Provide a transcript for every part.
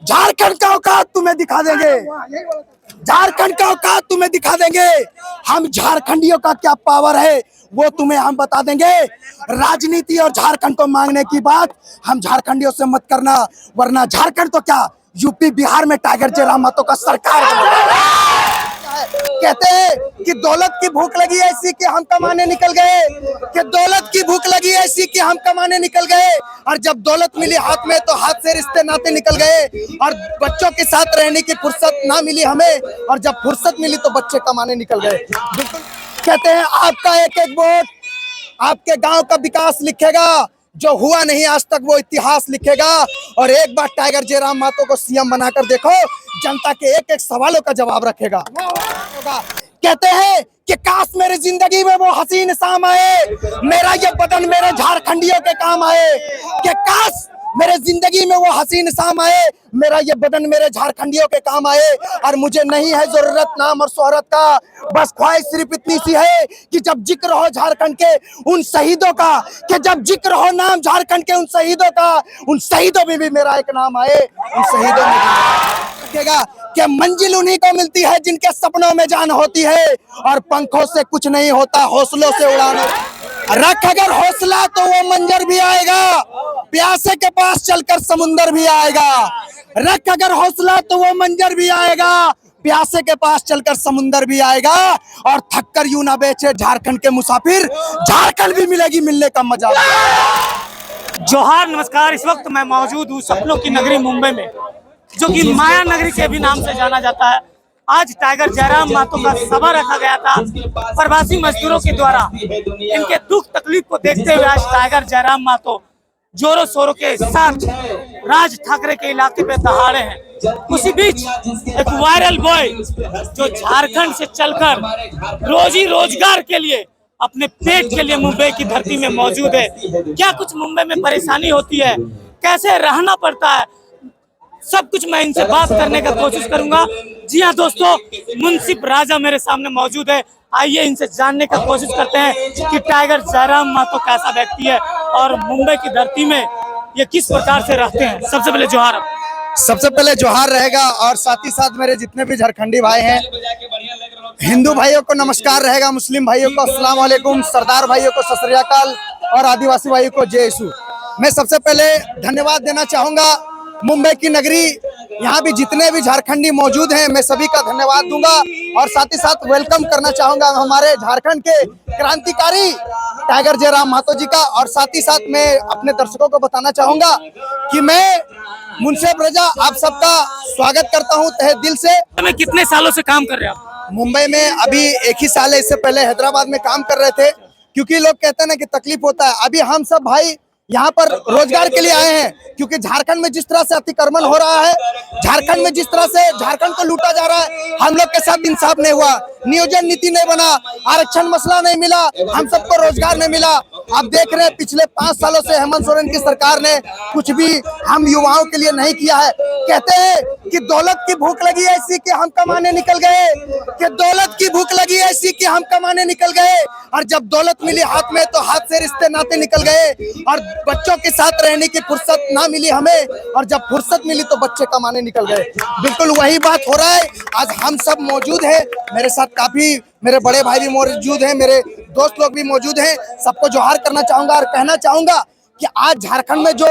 झारखंड का औकात तुम्हें दिखा देंगे, झारखंड का औकात तुम्हें दिखा देंगे। हम झारखंडियों का क्या पावर है वो तुम्हें हम बता देंगे। राजनीति और झारखंड को मांगने की बात हम झारखंडियों से मत करना, वरना झारखंड तो क्या यूपी बिहार में टाइगर जयराम महतो का सरकार कहते हैं कि दौलत की भूख लगी ऐसी कि हम कमाने निकल गए, कि दौलत की भूख लगी ऐसी कि हम कमाने निकल गए। और जब दौलत मिली हाथ में तो हाथ से रिश्ते नाते निकल गए, और बच्चों के साथ रहने की फुर्सत ना मिली हमें, और जब फुर्सत मिली तो बच्चे कमाने निकल गए। बिल्कुल कहते हैं आपका एक एक वोट आपके गांव का विकास लिखेगा, जो हुआ नहीं आज तक वो इतिहास लिखेगा। और एक बार टाइगर जयराम महतो को सीएम बनाकर देखो, जनता के एक एक सवालों का जवाब रखेगा। कहते हैं कि काश मेरी जिंदगी में वो हसीन शाम आए, मेरा ये बदन मेरे झारखंडियों के काम आए। कि काश मेरे जिंदगी में वो हसीन शाम आए, मेरा ये बदन मेरे झारखंडियों के काम आए। और मुझे नहीं है जरूरत नाम और शोहरत का, बस ख्वाहिश सिर्फ इतनी सी है कि जब जिक्र हो झारखंड के उन शहीदों का, कि जब जिक्र हो नाम झारखंड के उन शहीदों का, उन शहीदों में भी मेरा एक नाम आए। उन शहीदों में रखेगा कि मंजिल उन्हीं को मिलती है जिनके सपनों में जान होती है, और पंखों से कुछ नहीं होता हौसलों से उड़ान। रख अगर हौसला तो वो मंजर भी आएगा, प्यासे के पास चलकर समुंदर भी आएगा। रख अगर हौसला तो वो मंजर भी आएगा, प्यासे के पास चलकर समुंदर भी आएगा। और थककर यूं ना बेचे झारखंड के मुसाफिर, झारखंड भी मिलेगी मिलने का मजा। जोहार, नमस्कार। इस वक्त मैं मौजूद हूँ सपनों की नगरी मुंबई में, जो कि माया नगरी के भी नाम से जाना जाता है। आज टाइगर जयराम महतो का सभा रखा गया था प्रवासी मजदूरों के द्वारा। इनके दुख तकलीफ को देखते हुए आज टाइगर जयराम महतो जोरों शोरों के साथ राज ठाकरे के इलाके पे दहाड़े हैं। उसी बीच एक वायरल बॉय जो झारखंड से चलकर रोजी रोजगार के लिए, अपने पेट के लिए मुंबई की धरती में मौजूद है। क्या कुछ मुंबई में परेशानी होती है, कैसे रहना पड़ता है, सब कुछ मैं इनसे बात करने का कोशिश करूंगा। जी हाँ दोस्तों, मुंसिफ राजा मेरे सामने मौजूद है। आइए इनसे जानने का कोशिश करते हैं कि टाइगर जयराम महतो कैसा व्यक्ति है और मुंबई की धरती में ये किस प्रकार से रहते हैं। सबसे पहले जोहार। सबसे पहले जोहार रहेगा, और साथ ही साथ मेरे जितने भी झारखंडी भाई हैं, हिंदू भाइयों को नमस्कार रहेगा, मुस्लिम भाइयों को अस्सलाम वालेकुम, सरदार भाइयों को सत श्री अकाल, और आदिवासी भाइयों को जय यीशु। मैं सबसे पहले धन्यवाद देना चाहूंगा मुंबई की नगरी, यहाँ भी जितने भी झारखंडी मौजूद हैं मैं सभी का धन्यवाद दूंगा। और साथ ही साथ वेलकम करना चाहूंगा हमारे झारखंड के क्रांतिकारी टाइगर जयराम महतो जी का। और साथ ही साथ मैं अपने दर्शकों को बताना चाहूंगा कि मैं मुंसिफ राजा आप सबका स्वागत करता हूं तहे दिल से। मैं कितने सालों से काम कर रहे हैं आप मुंबई में? अभी एक ही साल है, इससे पहले हैदराबाद में काम कर रहे थे, क्योंकि लोग कहते हैं ना कि तकलीफ होता है। अभी हम सब भाई यहाँ पर रोजगार के लिए आए हैं, क्योंकि झारखंड में जिस तरह से अतिक्रमण हो रहा है, झारखंड में जिस तरह से झारखंड को लूटा जा रहा है, हम लोग के साथ इंसाफ नहीं हुआ, नियोजन नीति नहीं बना, आरक्षण मसला नहीं मिला, हम सबको रोजगार नहीं मिला। आप देख रहे हैं पिछले 5 सालों से हेमंत सोरेन की सरकार ने कुछ भी हम युवाओं के लिए नहीं किया है। कहते हैं कि दौलत की भूख लगी ऐसी कि हम कमाने निकल गए, कि दौलत की भूख लगी ऐसी कि हम कमाने निकल गए। और जब दौलत मिली हाथ में तो हाथ से रिश्ते नाते निकल गए, और बच्चों के साथ रहने की फुर्सत ना मिली हमें, और जब फुर्सत मिली तो बच्चे कमाने निकल गए। बिल्कुल वही बात हो रहा है। आज हम सब मौजूद हैं, मेरे साथ काफी मेरे बड़े भाई भी मौजूद हैं, मेरे दोस्त लोग भी मौजूद हैं। सबको जोहार करना चाहूंगा और कहना चाहूंगा कि आज झारखंड में जो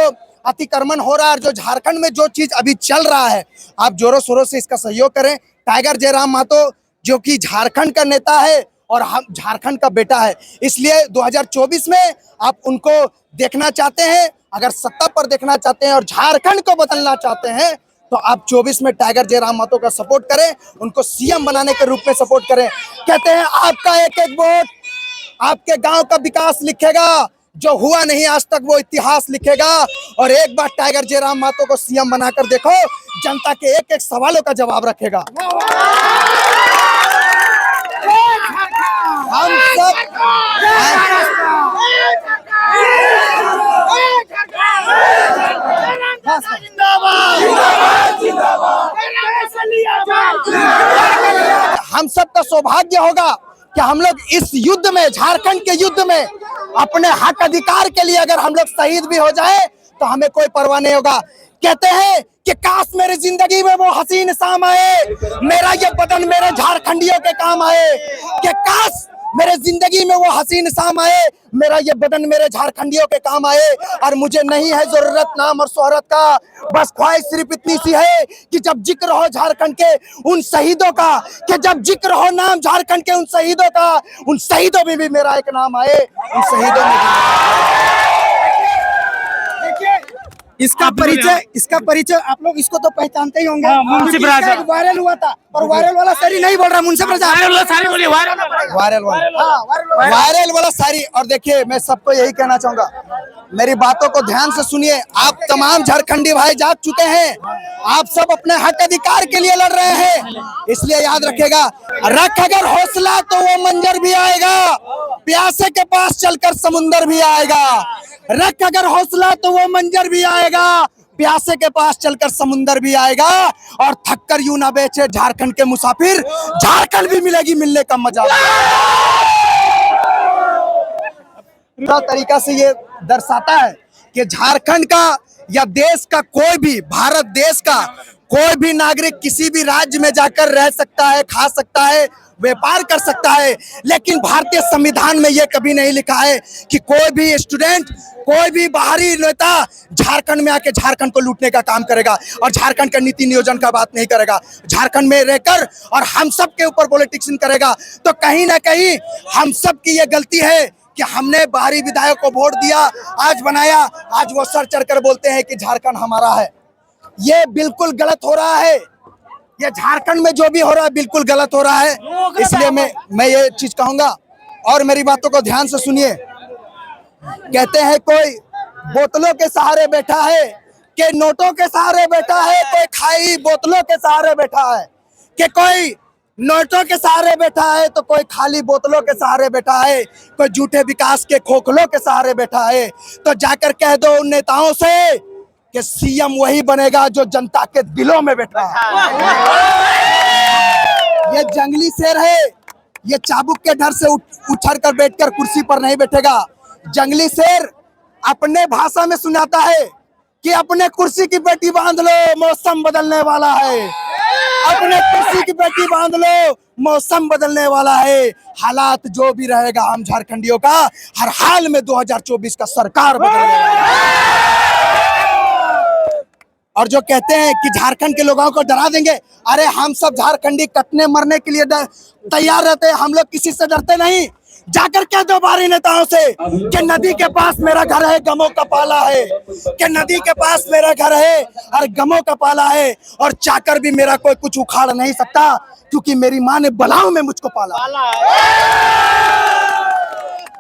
अतिक्रमण हो रहा है, जो झारखंड में जो चीज अभी चल रहा है, आप जोरों शोरों से इसका सहयोग करें। टाइगर जयराम महतो जो कि झारखंड का नेता है और हम झारखंड का बेटा है, इसलिए 2024 में आप उनको देखना चाहते हैं, अगर सत्ता पर देखना चाहते हैं और झारखंड को बदलना चाहते हैं, तो आप 24 में टाइगर जयराम महतो का सपोर्ट करें, उनको सीएम बनाने के रूप में सपोर्ट करें। कहते हैं आपका एक एक वोट आपके गांव का विकास लिखेगा, जो हुआ नहीं आज तक वो इतिहास लिखेगा। और एक बार टाइगर जयराम महतो को सीएम बनाकर देखो, जनता के एक एक सवालों का जवाब रखेगा। हम सब हम सब का सौभाग्य होगा कि हम लोग इस युद्ध में, झारखंड के युद्ध में, अपने हक अधिकार के लिए अगर हम लोग शहीद भी हो जाए तो हमें कोई परवाह नहीं होगा। कहते हैं कि काश मेरी जिंदगी में वो हसीन शाम आए, मेरा ये बदन मेरे झारखंडियों के काम आए। कि काश मेरे जिंदगी में वो हसीन शाम आए, मेरा ये बदन मेरे झारखंडियों के काम आए। और मुझे नहीं है जरूरत नाम और शोहरत का, बस ख्वाहिश सिर्फ इतनी सी है कि जब जिक्र हो झारखंड के उन शहीदों का, कि जब जिक्र हो नाम झारखंड के उन शहीदों का, उन शहीदों में भी मेरा एक नाम आए, उन शहीदों में इसका परिचय आप लोग इसको तो पहचानते ही होंगे। मुंसिफ राजा वायरल हुआ था, और वायरल वाला सारी नहीं बोल रहा, मुंसिफ राजा वायरल वाला सारी। और देखिए मैं सबको यही कहना चाहूंगा, मेरी बातों को ध्यान से सुनिए। आप तमाम झारखंडी भाई जाग चुके हैं, आप सब अपने हक अधिकार के लिए लड़ रहे हैं, इसलिए याद रखेगा, रख अगर हौसला तो वो मंजर भी आएगा, प्यासे के पास चलकर समुंदर भी आएगा। रख अगर हौसला तो वो मंजर भी आएगा, प्यासे के पास चलकर समुंदर भी आएगा। और थककर यूं ना बेचे झारखंड के मुसाफिर, झारखंड भी मिलेगी मिलने का मजा। पूरा तरीका से ये दर्शाता है कि झारखंड का या देश का कोई भी, भारत देश का कोई भी नागरिक किसी भी राज्य में जाकर रह सकता है, खा सकता है, व्यापार कर सकता है, लेकिन भारतीय संविधान में यह कभी नहीं लिखा है कि कोई भी स्टूडेंट, कोई भी बाहरी नेता झारखंड में आके झारखंड को लूटने का काम करेगा और झारखंड का नीति नियोजन का बात नहीं करेगा, झारखंड में रहकर और हम सब के ऊपर पॉलिटिक्स करेगा। तो कहीं ना कहीं हम सब की ये गलती है कि हमने बाहरी विधायक को वोट दिया, आज बनाया, आज वो सर चढ़कर बोलते हैं कि झारखंड हमारा है। ये बिल्कुल गलत हो रहा है, ये झारखंड में जो भी हो रहा है बिल्कुल गलत हो रहा है। इसलिए मैं ये चीज कहूंगा, और मेरी बातों को ध्यान से सुनिए। कहते हैं कोई बोतलों के सहारे बैठा है, कि नोटों के सहारे बैठा है, कोई खाई बोतलों के सहारे बैठा है, कि कोई नोटों के सहारे बैठा है, तो कोई खाली बोतलों के सहारे बैठा है, कोई झूठे विकास के खोखलों के सहारे बैठा है। तो जाकर कह दो उन नेताओं से कि सीएम वही बनेगा जो जनता के दिलों में बैठा है। ये जंगली शेर है, ये चाबुक के डर से उछल कर बैठकर कुर्सी पर नहीं बैठेगा। जंगली शेर अपने भाषा में सुनाता है कि अपने कुर्सी की पेटी बांध लो, मौसम बदलने वाला है। अपने कुर्सी की पेटी बांध लो, मौसम बदलने वाला है। हालात जो भी रहेगा, हम झारखंडियों का हर हाल में 2024 का सरकार बदलने वाला है। और जो कहते हैं कि झारखंड के लोगों को डरा देंगे, अरे हम सब झारखंडी कटने मरने के लिए तैयार रहते हैं, हम लोग किसी से डरते नहीं। जाकर कह दो बाहरी नेताओं से कि नदी के पास मेरा घर है, गमों का पाला है, कि नदी के पास मेरा घर है और गमों का पाला है, और चाकर भी मेरा कोई कुछ उखाड़ नहीं सकता, क्योंकि मेरी माँ ने बलाओं में मुझको पाला।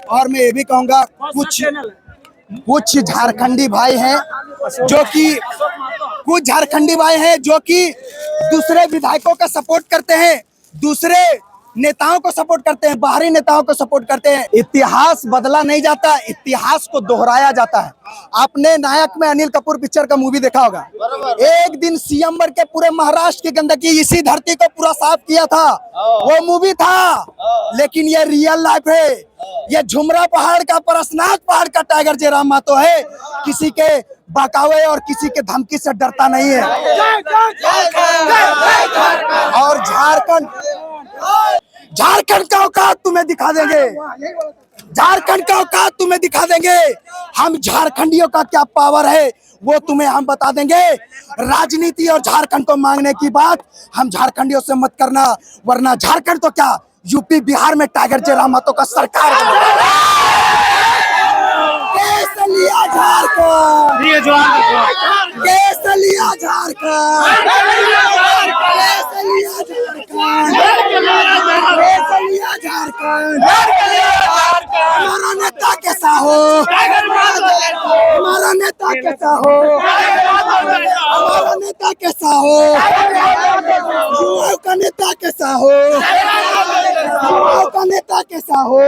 और मैं ये भी कहूंगा, कुछ झारखंडी भाई हैं जो कि दूसरे विधायकों का सपोर्ट करते हैं, दूसरे नेताओं को सपोर्ट करते हैं, बाहरी नेताओं को सपोर्ट करते हैं। इतिहास बदला नहीं जाता, इतिहास को दोहराया जाता है। आपने नायक में अनिल कपूर पिक्चर का मूवी देखा होगा। एक दिन सीएम बन के पूरे महाराष्ट्र की गंदगी, इसी धरती को पूरा साफ किया था, वो मूवी था। लेकिन ये रियल लाइफ है। ये झुमरा पहाड़ का, परसनाथ पहाड़ का टाइगर जयराम महतो है, किसी के बहकावे और किसी के धमकी से डरता नहीं है। और झारखंड का औकात तुम्हें दिखा देंगे, झारखंड का औकात तुम्हें दिखा देंगे। हम झारखंडियों का क्या पावर है वो तुम्हें हम बता देंगे। राजनीति और झारखंड को मांगने की बात हम झारखंडियों से मत करना, वरना झारखंड तो क्या यूपी बिहार में टाइगर जयराम महतो का सरकार केसलिया झारखंड, केसलिया झारखंड, केसलिया झारखंड। हमारा नेता कैसा हो, हमारा नेता कैसा हो, हमारा नेता कैसा हो, युवाओं का नेता कैसा हो, युवाओं का नेता कैसा हो।